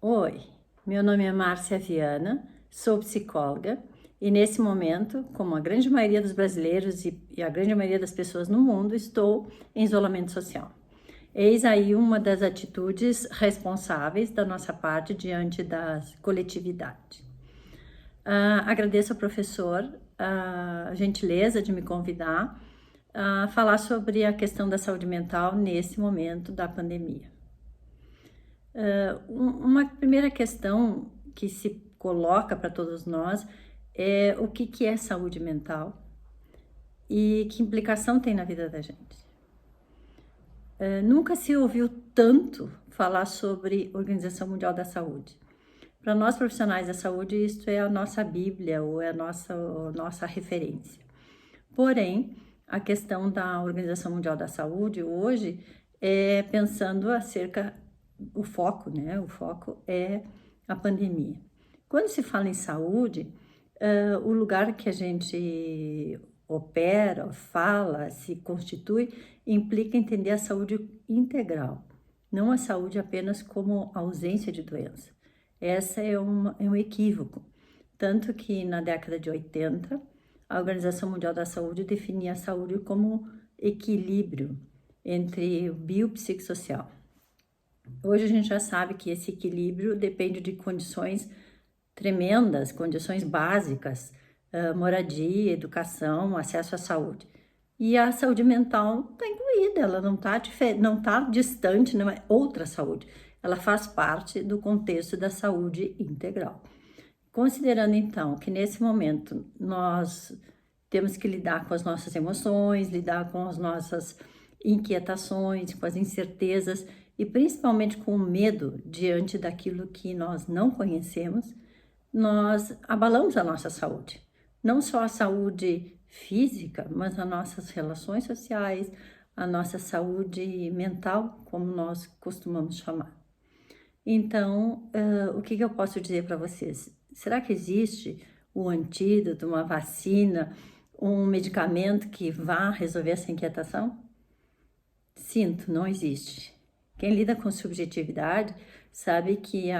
Oi, meu nome é Márcia Viana, sou psicóloga e nesse momento, como a grande maioria dos brasileiros e a grande maioria das pessoas no mundo, estou em isolamento social. Eis aí uma das atitudes responsáveis da nossa parte diante da coletividade. Agradeço ao professor a gentileza de me convidar a falar sobre a questão da saúde mental nesse momento da pandemia. Uma primeira questão que se coloca para todos nós é o que é saúde mental e que implicação tem na vida da gente. Nunca se ouviu tanto falar sobre Organização Mundial da Saúde. Para nós profissionais da saúde, isto é a nossa Bíblia ou é a nossa referência. Porém, a questão da Organização Mundial da Saúde hoje é pensando acerca o foco, né? O foco é a pandemia. Quando se fala em saúde, o lugar que a gente opera, fala, se constitui, implica entender a saúde integral, não a saúde apenas como ausência de doença. Essa é um equívoco. Tanto que na década de 80, a Organização Mundial da Saúde definia a saúde como equilíbrio entre o biopsicossocial. Hoje a gente já sabe que esse equilíbrio depende de condições tremendas, condições básicas, moradia, educação, acesso à saúde. E a saúde mental está incluída, ela não tá distante, não é outra saúde. Ela faz parte do contexto da saúde integral. Considerando então que nesse momento nós temos que lidar com as nossas emoções, lidar com as nossas inquietações, com as incertezas e principalmente com o medo diante daquilo que nós não conhecemos, nós abalamos a nossa saúde. Não só a saúde física, mas as nossas relações sociais, a nossa saúde mental, como nós costumamos chamar. Então, o que eu posso dizer para vocês? Será que existe um antídoto, uma vacina, um medicamento que vá resolver essa inquietação? Sinto, não existe. Quem lida com subjetividade sabe que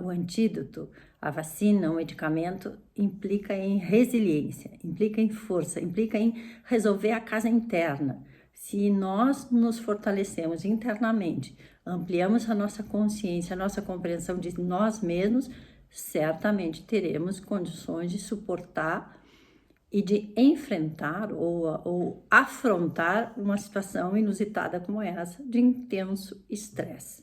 o antídoto, a vacina, o medicamento, implica em resiliência, implica em força, implica em resolver a casa interna. Se nós nos fortalecemos internamente, ampliamos a nossa consciência, a nossa compreensão de nós mesmos, certamente teremos condições de suportar e de enfrentar ou afrontar uma situação inusitada como essa, de intenso estresse.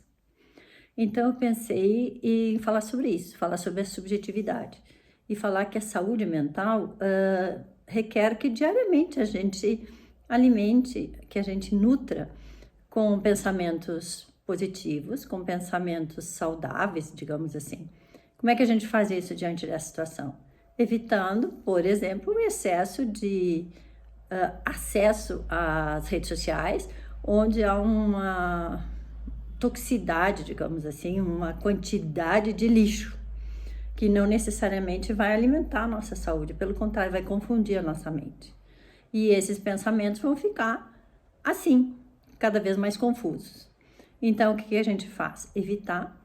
Então eu pensei em falar sobre isso, falar sobre a subjetividade e falar que a saúde mental requer que diariamente a gente alimente, que a gente nutra com pensamentos positivos, com pensamentos saudáveis, digamos assim. Como é que a gente faz isso diante dessa situação? Evitando, por exemplo, o excesso de acesso às redes sociais, onde há uma toxicidade, digamos assim, uma quantidade de lixo, que não necessariamente vai alimentar a nossa saúde, pelo contrário, vai confundir a nossa mente. E esses pensamentos vão ficar assim, cada vez mais confusos. Então, o que a gente faz? Evitar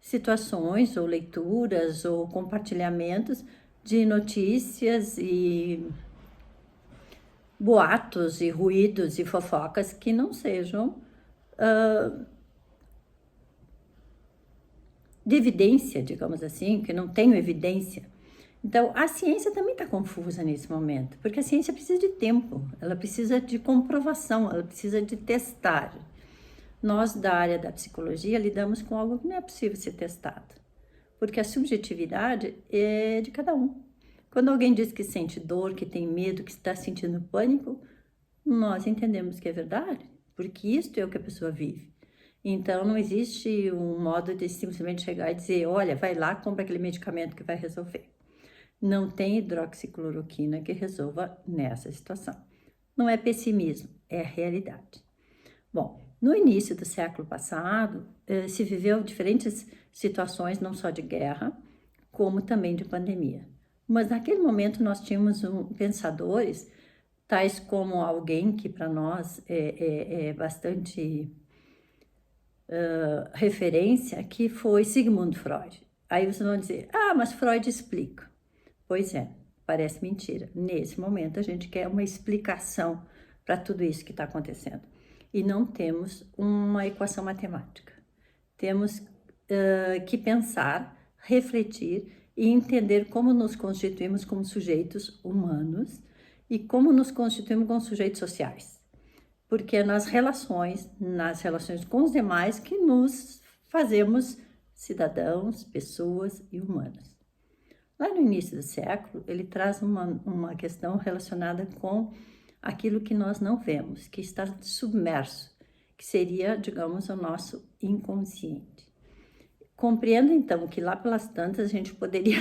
situações ou leituras ou compartilhamentos de notícias e boatos e ruídos e fofocas que não sejam de evidência, digamos assim, que não tenham evidência. Então, a ciência também está confusa nesse momento, porque a ciência precisa de tempo, ela precisa de comprovação, ela precisa de testar. Nós, da área da psicologia, lidamos com algo que não é possível ser testado, porque a subjetividade é de cada um. Quando alguém diz que sente dor, que tem medo, que está sentindo pânico, nós entendemos que é verdade, porque isto é o que a pessoa vive. Então, não existe um modo de simplesmente chegar e dizer, olha, vai lá, compra aquele medicamento que vai resolver. Não tem hidroxicloroquina que resolva nessa situação. Não é pessimismo, é a realidade. Bom, no início do século passado, se viveu diferentes situações, não só de guerra, como também de pandemia. Mas naquele momento nós tínhamos pensadores, tais como alguém que para nós é bastante referência, que foi Sigmund Freud. Aí vocês vão dizer, mas Freud explica. Pois é, parece mentira. Nesse momento, a gente quer uma explicação para tudo isso que está acontecendo. E não temos uma equação matemática. Temos que pensar, refletir e entender como nos constituímos como sujeitos humanos e como nos constituímos como sujeitos sociais. Porque é nas relações com os demais, que nos fazemos cidadãos, pessoas e humanos. Lá no início do século, ele traz uma questão relacionada com aquilo que nós não vemos, que está submerso, que seria, digamos, o nosso inconsciente. Compreendo, então, que lá pelas tantas a gente poderia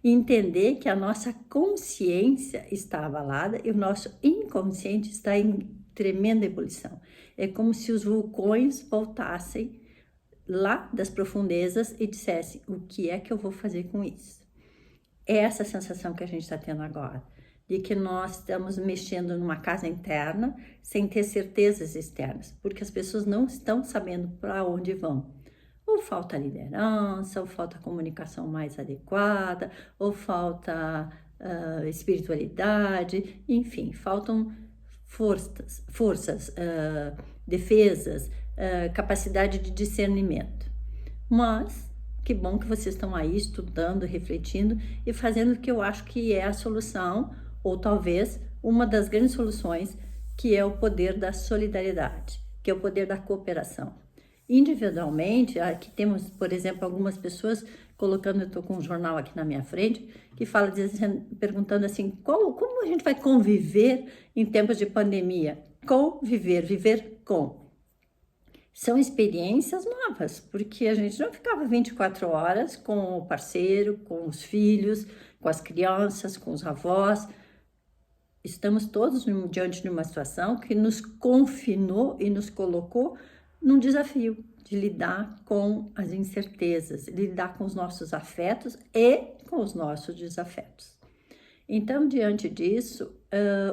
entender que a nossa consciência está abalada e o nosso inconsciente está em tremenda ebulição. É como se os vulcões voltassem lá das profundezas e dissessem, o que é que eu vou fazer com isso? É essa sensação que a gente está tendo agora, de que nós estamos mexendo numa casa interna sem ter certezas externas, porque as pessoas não estão sabendo para onde vão. Ou falta liderança, ou falta comunicação mais adequada, ou falta espiritualidade, enfim, faltam forças, defesas, capacidade de discernimento. Mas que bom que vocês estão aí estudando, refletindo e fazendo o que eu acho que é a solução, ou talvez uma das grandes soluções, que é o poder da solidariedade, que é o poder da cooperação. Individualmente, aqui temos, por exemplo, algumas pessoas colocando, eu estou com um jornal aqui na minha frente, que fala, perguntando assim, como a gente vai conviver em tempos de pandemia? Viver com. São experiências novas, porque a gente não ficava 24 horas com o parceiro, com os filhos, com as crianças, com os avós. Estamos todos diante de uma situação que nos confinou e nos colocou num desafio de lidar com as incertezas, lidar com os nossos afetos e com os nossos desafetos. Então, diante disso,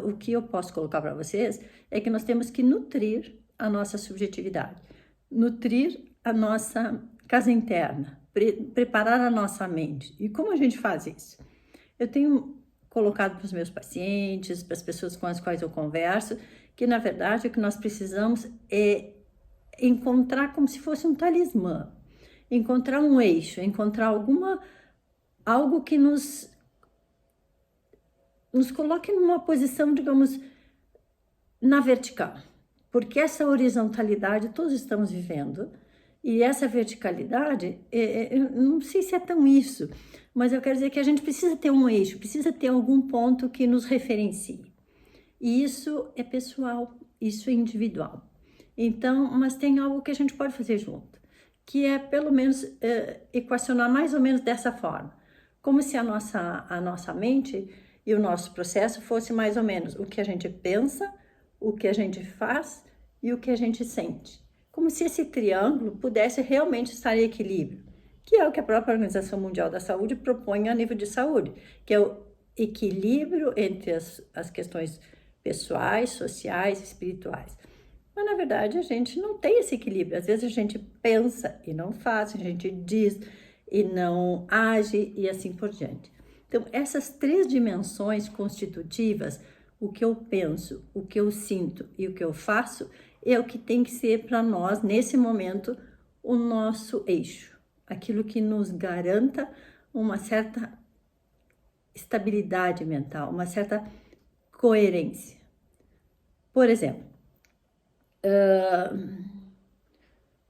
o que eu posso colocar para vocês é que nós temos que nutrir a nossa subjetividade, nutrir a nossa casa interna, preparar a nossa mente. E como a gente faz isso? Eu tenho colocado para os meus pacientes, para as pessoas com as quais eu converso, que na verdade o que nós precisamos é encontrar como se fosse um talismã, encontrar um eixo, encontrar algo que nos coloque numa posição, digamos, na vertical, porque essa horizontalidade todos estamos vivendo, e essa verticalidade, eu não sei se é tão isso, mas eu quero dizer que a gente precisa ter um eixo, precisa ter algum ponto que nos referencie, e isso é pessoal, isso é individual. Então, mas tem algo que a gente pode fazer junto, que é pelo menos equacionar mais ou menos dessa forma, como se a nossa mente e o nosso processo fosse mais ou menos o que a gente pensa, o que a gente faz e o que a gente sente. Como se esse triângulo pudesse realmente estar em equilíbrio, que é o que a própria Organização Mundial da Saúde propõe a nível de saúde, que é o equilíbrio entre as questões pessoais, sociais e espirituais. Mas, na verdade, a gente não tem esse equilíbrio. Às vezes a gente pensa e não faz, a gente diz e não age e assim por diante. Então, essas três dimensões constitutivas, o que eu penso, o que eu sinto e o que eu faço, é o que tem que ser para nós, nesse momento, o nosso eixo. Aquilo que nos garanta uma certa estabilidade mental, uma certa coerência. Por exemplo,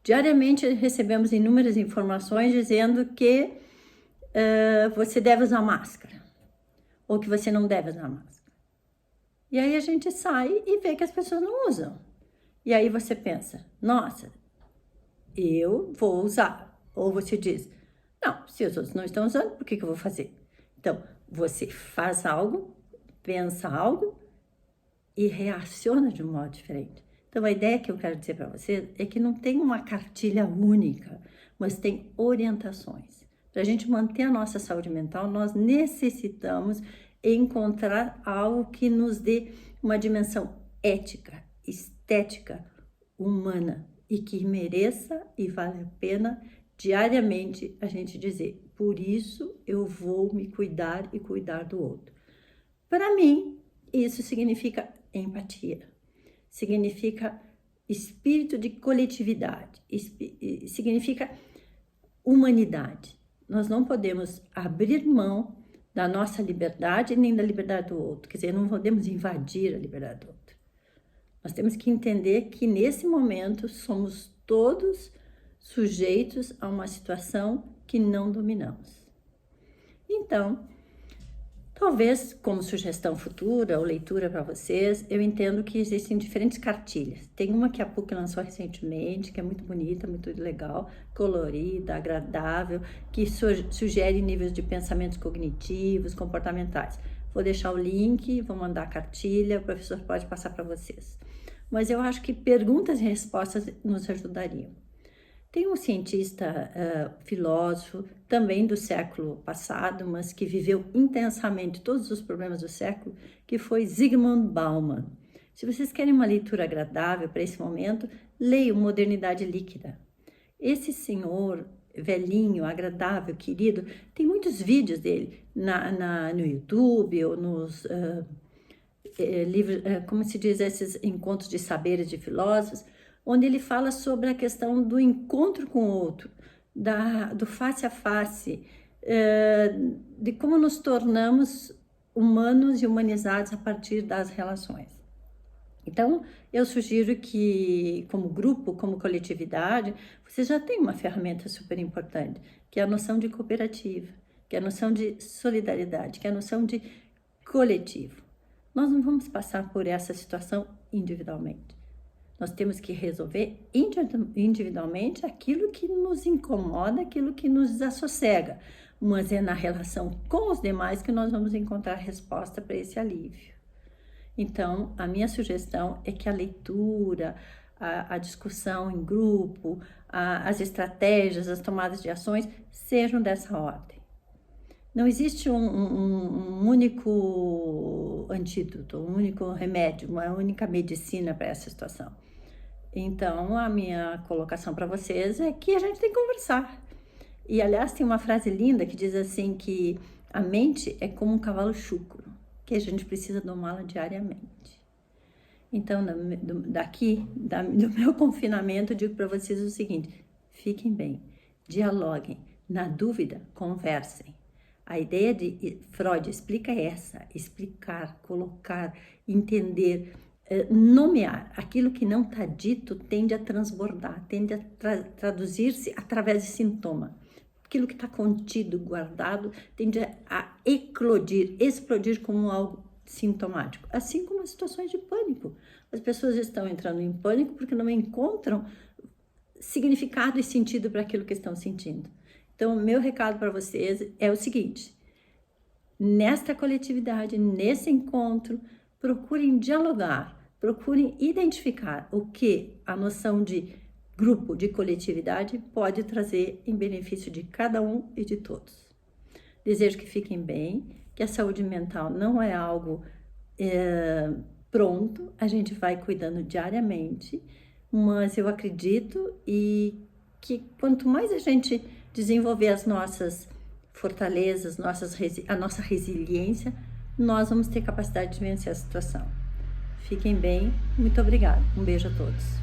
diariamente recebemos inúmeras informações dizendo que você deve usar máscara, ou que você não deve usar máscara. E aí a gente sai e vê que as pessoas não usam. E aí você pensa, nossa, eu vou usar. Ou você diz, não, se os outros não estão usando, por que eu vou fazer? Então, você faz algo, pensa algo e reaciona de um modo diferente. Então, a ideia que eu quero dizer para vocês é que não tem uma cartilha única, mas tem orientações. Para a gente manter a nossa saúde mental, nós necessitamos encontrar algo que nos dê uma dimensão ética, estética, humana e que mereça e vale a pena diariamente a gente dizer: por isso eu vou me cuidar e cuidar do outro. Para mim, isso significa empatia, significa espírito de coletividade, significa humanidade. Nós não podemos abrir mão da nossa liberdade nem da liberdade do outro, quer dizer, não podemos invadir a liberdade do outro. Nós temos que entender que nesse momento somos todos sujeitos a uma situação que não dominamos. Então, talvez como sugestão futura ou leitura para vocês, eu entendo que existem diferentes cartilhas. Tem uma que a PUC lançou recentemente, que é muito bonita, muito legal, colorida, agradável, que sugere níveis de pensamentos cognitivos, comportamentais. Vou deixar o link, vou mandar a cartilha, o professor pode passar para vocês. Mas eu acho que perguntas e respostas nos ajudariam. Tem um cientista, filósofo, também do século passado, mas que viveu intensamente todos os problemas do século, que foi Zygmunt Bauman. Se vocês querem uma leitura agradável para esse momento, leiam Modernidade Líquida. Esse senhor, velhinho, agradável, querido, tem muitos vídeos dele no YouTube ou nos livros, como se diz, esses encontros de saberes de filósofos, onde ele fala sobre a questão do encontro com o outro, do face a face, de como nos tornamos humanos e humanizados a partir das relações. Então, eu sugiro que, como grupo, como coletividade, você já tem uma ferramenta super importante, que é a noção de cooperativa, que é a noção de solidariedade, que é a noção de coletivo. Nós não vamos passar por essa situação individualmente. Nós temos que resolver individualmente aquilo que nos incomoda, aquilo que nos desassossega. Mas é na relação com os demais que nós vamos encontrar resposta para esse alívio. Então, a minha sugestão é que a leitura, a discussão em grupo, as estratégias, as tomadas de ações sejam dessa ordem. Não existe um único antídoto, um único remédio, uma única medicina para essa situação. Então, a minha colocação para vocês é que a gente tem que conversar. E, aliás, tem uma frase linda que diz assim que a mente é como um cavalo chucro, que a gente precisa domá-la diariamente. Então, do meu confinamento, eu digo para vocês o seguinte: fiquem bem, dialoguem, na dúvida, conversem. A ideia de Freud explica essa: explicar, colocar, entender, nomear. Aquilo que não está dito tende a transbordar, tende a traduzir-se através de sintoma. Aquilo que está contido, guardado, tende a eclodir, explodir como algo sintomático. Assim como as situações de pânico. As pessoas estão entrando em pânico porque não encontram significado e sentido para aquilo que estão sentindo. Então, o meu recado para vocês é o seguinte: nesta coletividade, nesse encontro, procurem dialogar, procurem identificar o que a noção de grupo, de coletividade pode trazer em benefício de cada um e de todos. Desejo que fiquem bem, que a saúde mental não é algo pronto, a gente vai cuidando diariamente, mas eu acredito que quanto mais a gente desenvolver as nossas fortalezas, a nossa resiliência, nós vamos ter capacidade de vencer a situação. Fiquem bem, muito obrigada. Um beijo a todos.